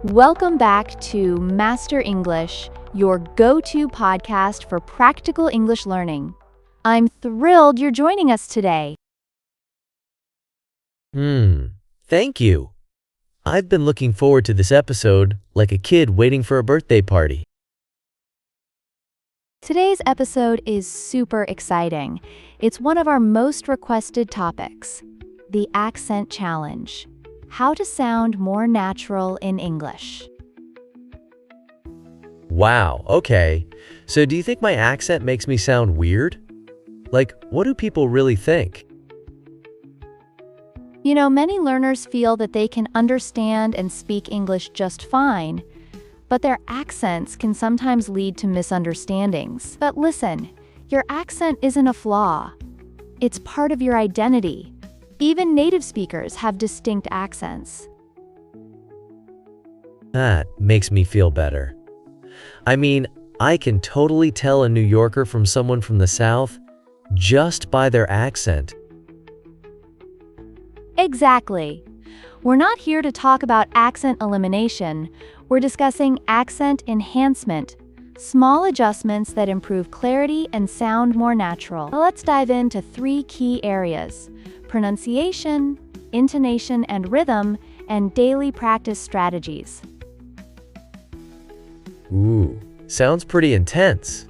Welcome back to Master English, your go-to podcast for practical English learning. I'm thrilled you're joining us today. Thank you. I've been looking forward to this episode like a kid waiting for a birthday party. Today's episode is super exciting. It's one of our most requested topics, the accent challenge. How to sound more natural in English. Wow, okay. So do you think my accent makes me sound weird? Like, what do people really think? You know, many learners feel that they can understand and speak English just fine, but their accents can sometimes lead to misunderstandings. But listen, your accent isn't a flaw. It's part of your identity. Even native speakers have distinct accents. That makes me feel better. I mean, I can totally tell a New Yorker from someone from the South just by their accent. Exactly. We're not here to talk about accent elimination. We're discussing accent enhancement, small adjustments that improve clarity and sound more natural. Let's dive into 3 key areas: pronunciation, intonation and rhythm, and daily practice strategies. Ooh, sounds pretty intense.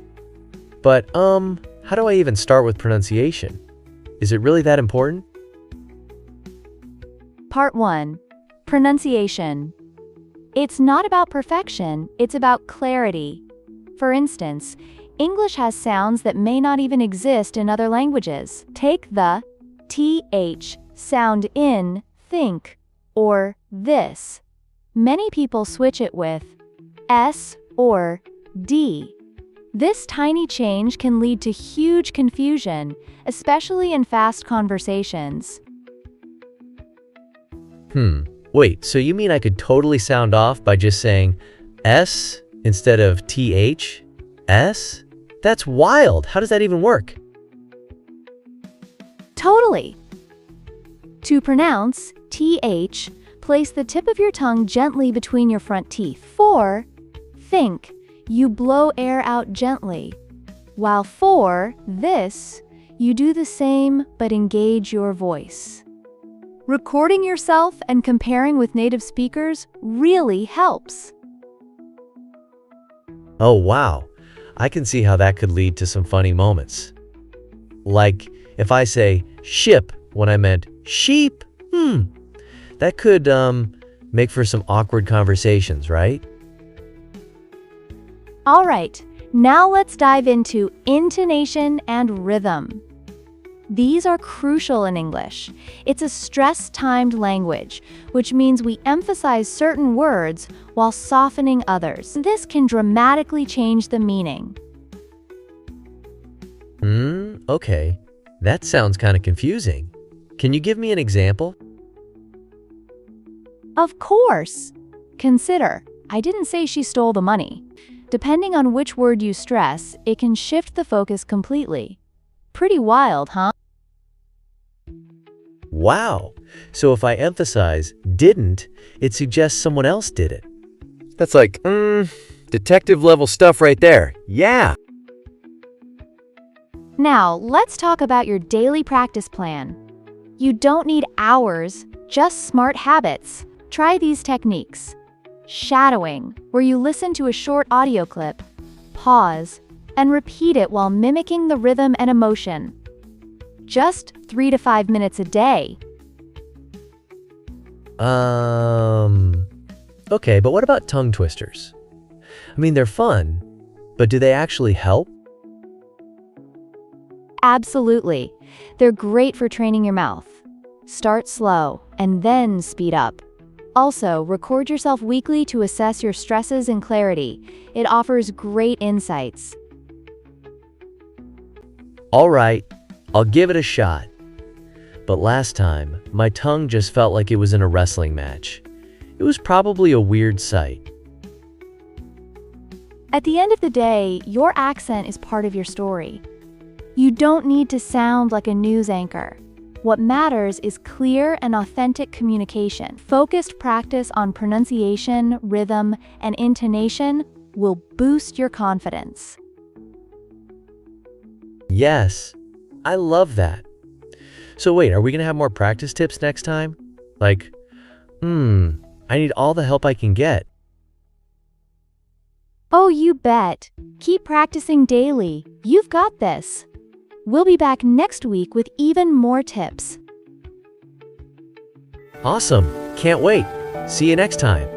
But, how do I even start with pronunciation? Is it really that important? Part 1. Pronunciation. It's not about perfection, it's about clarity. For instance, English has sounds that may not even exist in other languages. Take the th sound in think or this. Many people switch it with s or d. This tiny change can lead to huge confusion, especially in fast conversations. Wait, so you mean I could totally sound off by just saying S instead of TH? S? That's wild. How does that even work? Totally. To pronounce th, place the tip of your tongue gently between your front teeth. For think, you blow air out gently. While for this, you do the same but engage your voice. Recording yourself and comparing with native speakers really helps. Oh, wow. I can see how that could lead to some funny moments. Like, if I say ship when I meant sheep, that could, make for some awkward conversations, right? All right, now let's dive into intonation and rhythm. These are crucial in English. It's a stress-timed language, which means we emphasize certain words while softening others. This can dramatically change the meaning. Okay. That sounds kind of confusing. Can you give me an example? Of course. Consider, I didn't say she stole the money. Depending on which word you stress, it can shift the focus completely. Pretty wild, huh? Wow. So if I emphasize didn't, it suggests someone else did it. That's like, detective level stuff right there. Yeah. Now, let's talk about your daily practice plan. You don't need hours, just smart habits. Try these techniques. Shadowing, where you listen to a short audio clip, pause, and repeat it while mimicking the rhythm and emotion. Just 3 to 5 minutes a day. Okay, but what about tongue twisters? I mean, they're fun, but do they actually help? Absolutely. They're great for training your mouth. Start slow and then speed up. Also, record yourself weekly to assess your stresses and clarity. It offers great insights. All right, I'll give it a shot. But last time, my tongue just felt like it was in a wrestling match. It was probably a weird sight. At the end of the day, your accent is part of your story. You don't need to sound like a news anchor. What matters is clear and authentic communication. Focused practice on pronunciation, rhythm, and intonation will boost your confidence. Yes, I love that. So wait, are we going to have more practice tips next time? Like, I need all the help I can get. Oh, you bet. Keep practicing daily. You've got this. We'll be back next week with even more tips. Awesome. Can't wait. See you next time.